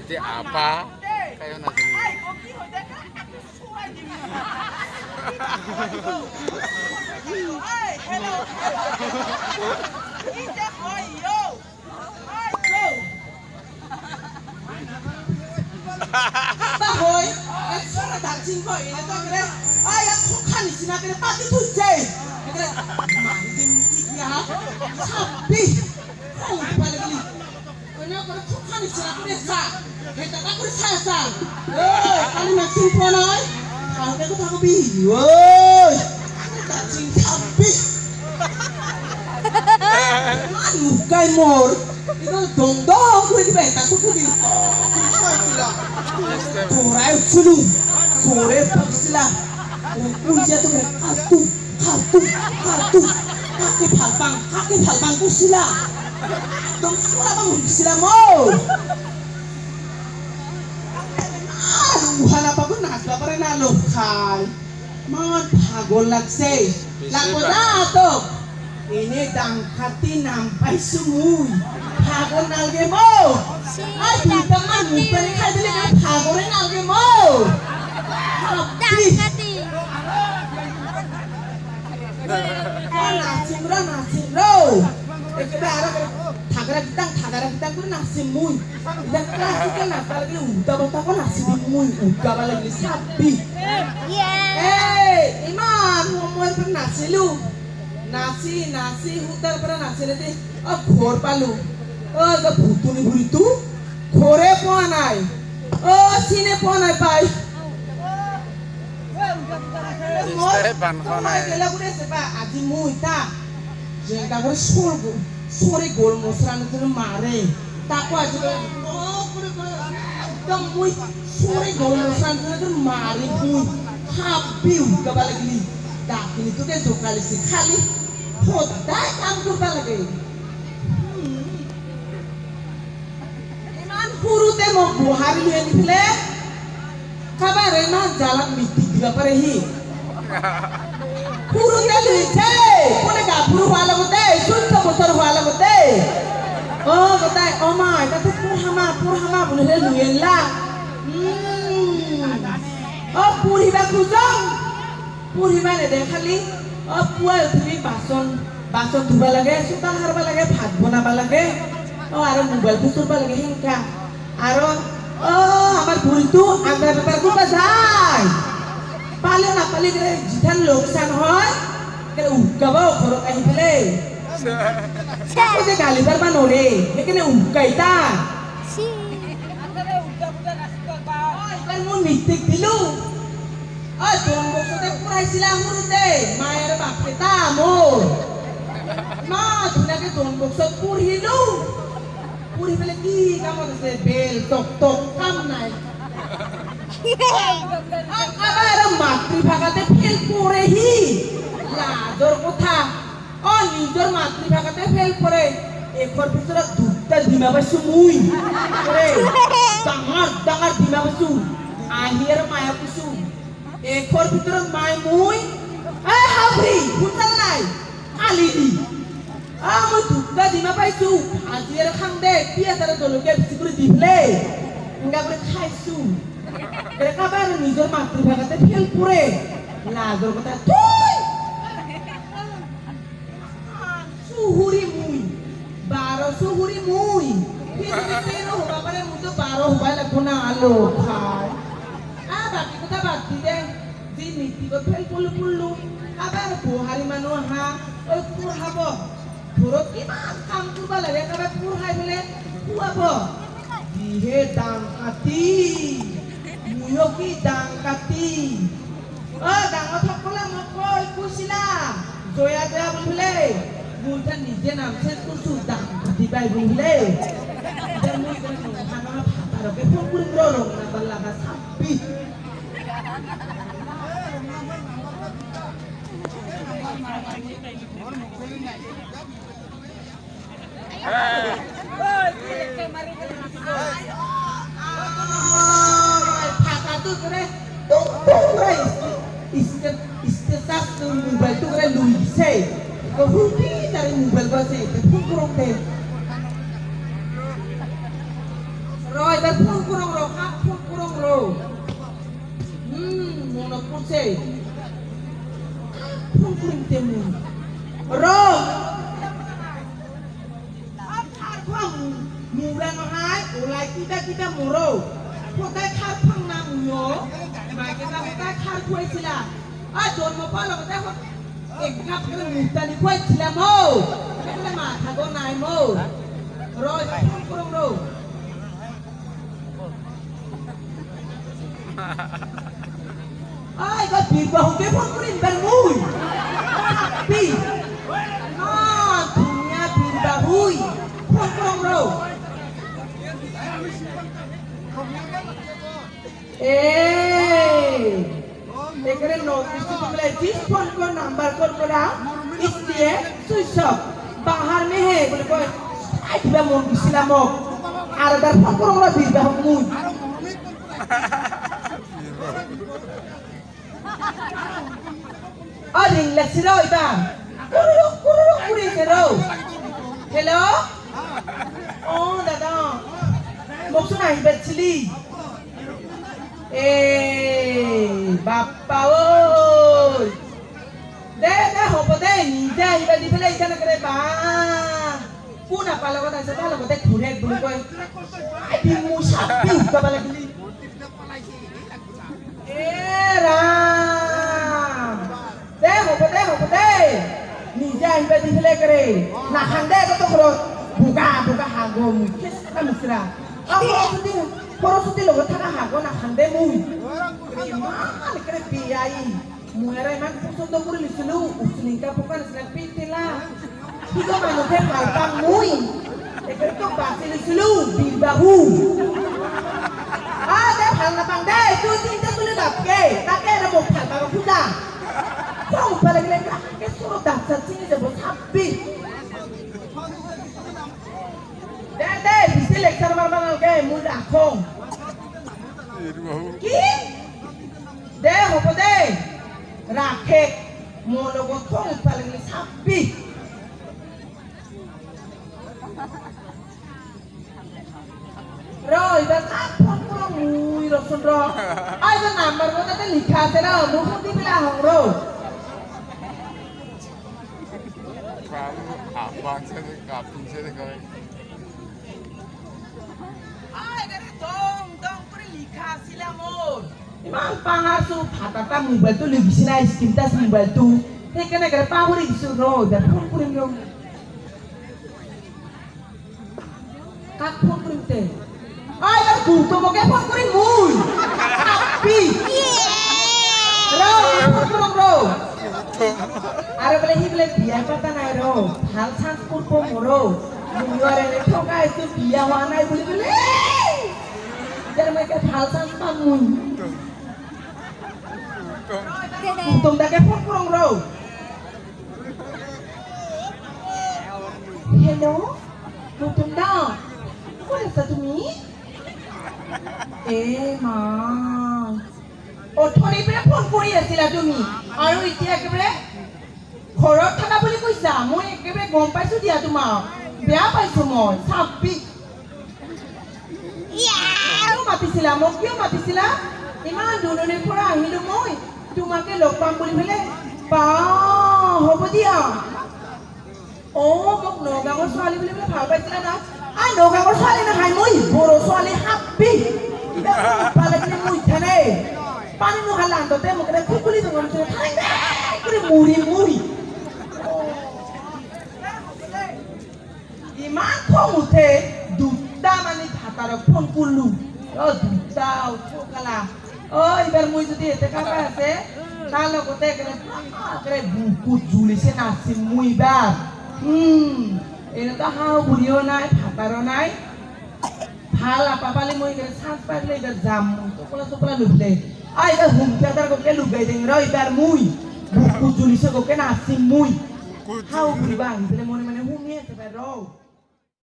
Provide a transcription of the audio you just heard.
Jadi apa? Kayak nasi. Bahoy, suara daging kok ini tuh kira, ayah bukan di sini kira pati tuh jay, kira mandi ya, sapi, kau balik lagi, kena kira bukan di sini kira sah, kita tak kira sah, kali nasi ponoy, kalau kita tak kebi, woi, daging sapi, aduh kau mor, itu dong kue di bentang kuku di. Korai sulu, sore pagislah. Ujian tu kartu, kaki palpang kusila. Dong sula bang kusila mau. Bukan apa pun nak apa nalo kai. Man pagol lagse, lakoda to. Ini dangkati nampai semui. Pagol nalge mau. Ay, kita man, pero kaya dili na pagorin ang mo. Dangkati. Nasimro. Ekdara thagara kitang ko nasimun. Dan klasikal na talaga uta ko nasimun. Uga ba lagi sabi. Yeah. Iman, mo pa nasilu. Nasi hutar para nasilete. Khor palu. Ga bhutu ni buritu. Khore ponai. Sine ponai pai. Stepan ponai. Kela gure sepa adi muita. Jengka gure sore gol mosran tu mare. Takwa juga. Gure dam mui sore gol mosran tu mare mui. Happy gabal gili. Dak ini tu kan jokali si khali. Hodai kam tu balage. Purute mo buhari luyen dile kabar ena jalan miti diga parehi purute luye pune ga puru wala gote sunta bosor wala gote oh gote oh my tate purhama bunele luyen la oh puri ba kuzong puri mane dekhali oh pual thili bason dhuba lage suta harba lage bhat banaba lage oh aro mobile busurba lage hengka aro আমার ভুলটো আমরা ব্যাপারকো বাজাই পালে না পালে গরে জিথান লোকসান হয় কে উকাবা ঘর আহি ফেলে ও যে গালিবার বানরে এখানে উকাইতা Si. এবার মন মিটিক দিলু ওই তোম বসতে পুরাইছিলাম মুরুতে মায়ের বাপকেতা মোর মা দুনাকে তোম বসত পুরহিলু Puri beli ki kamu tu bel tok kam nai. Apa ada matri bhagate fail pore hi. Lajor kotha. Oh nijor matri bhagate fail pore. Ekor bisora dutta dima basu mui. Pore. Dangar dima basu. Akhir maya basu. Ekor bisora mai mui. Habri hutan nai. Alidi. Amo dutta dima basu. Akhir khang dek dia tara dologe bisikuri diple. Enggak berkhaisu. Mereka baru nijor matri bhagate fail pore. Lajor kotha tuh. Suhuri mui. Baro suhuri mui. Pero babare muto baro bala kuna alo khai. Baki kota baki de di niti ko fel pulu. Abar buhari manu ha oi pur habo. Purot kiman kam tu bala re kabe pur hai bele kuabo. Dihe dangkati. Muyo ki dangkati. Dangkot thokkola mokoi kusila. Joya bule. Bukan nije nam sen kusu dangkati bai bule. Dan mui kan hana phataro ke pun pun rolong na balaga sapi. Phata tu kere tung kere istas tu mobile tu kere lui se. Kau rugi dari mobile kau se. Pun kurang deh. Roy এবার phone করং র কাক phone করং র মনত পড়ছে phone করিম তেমু র খার ফাং মুরা নহাই ওলাই কিটা মরো কোথায় খার ফাং না মুয়ো বাইকে না কোথায় খার খুঁয়েছিলা আর জন্ম পালো কোথায় এক কাপ করে মুক্তানি খুঁয়েছিলাম ও এখানে মাথা গো নাই মো র এবার ফোন করং র ai có việc vào cái phong quyển bằng mùi bị nó thùng nhà bị bà hùi không không đâu cái notice तो बोले जिस फोन को नंबर को डाल इसलिए स्विच ऑफ बाहर में है बोले कोई आई भी मन किसला मो आर बार फोन करो ना भी हम मुई Aling laksiro iba. Kururuk kuri sero. Hello? Oh, dada. Mokso na hibet sili. Bappa oi. De hopo de ni de hibet di pele ikana kare ba. Kuna pala ko ta sa pala ko te khurek bulu ko. Ai di mu sapi ka pala gili. Ram. Hopo de. Ni jangan badi pelekere. Nak hande ko to kro. Buka hago mu. Kes ka misra. Poro suti lo thana hago nak hande mu. Mal kre piyai. Muera man puso to kuri lisulu. Usning ka bukan snack pitila. Higo manu ke palpang mui. Ekre to basi lisulu bibahu. Ada hal napang de. Tu tinta sulit apke. Take remuk palpang puja. Kau balik lagi ke suruh dasar sini sebut happy. Dede, bisa lekar barang ke mudah kong. Ki? De, apa de? Rakek, mau logo kong balik lagi happy. Rồi, đã sát con mùi rồi xuân rồi. Ai có nằm mà nó đã lịch khá thế nào, nó không đi với là hỏng rồi. Ai cái dong kuri likha sila mon. Imang pangaso patata mobile tu lagi sina iskinta mobile tu. He kana kare pahuri bisu ro da phone kuri yo. Kak phone kuri te. Ai la buto mo ke phone kuri mui. Happy. Ro phone kuri ro. Are bele hi bele biya kata nai ro. Hal chance pun po moro. Muare ne thoka itu biya wa nai bele bele. Jar mai ke hal chance pa mui. Untung dah ke phone kurang ro. Hello. Untung dah. Kau ada satu mi? Ma. Oh, thori pera phone kori asila tumi. Aru itia kebele. Khorot thana boli koisa. Moi ekebele gom paisu dia tuma. Beya paisu moi. Sapi. Kau mati sila. Mo kyo mati sila? Iman dulu ni pura hidup moi. তোমাকে লগ পাম বুলি Welle পা হ'ব দিয়া ও মোক নগাঁৱৰ ছোৱালী বুলি ভেলে ভাল পাইছিলা না আ নগাঁৱৰ ছোৱালী নহয় মই বড়ো ছোৱালী হাপ্পি পালে কি মই থানে পানী নহালান্ততে মোক কুকুলি দঙন কৰি মুৰি ইমান খং উঠে দুটা মানে ভাতাৰ ফোন কৰিলো দুটা উঠকালা ibar mui jadi ete kakak ase, kalau kote kere buku julise nasi mui bar, ini tuh hal burio nai, pataro nai, hal apa paling mui kere sampai le ibar jamu, tuh pola luble, ibar humpiatar koke lubai dengro ibar mui, buku julise koke nasi mui, hal buri bang, beli moni moni humie sebero.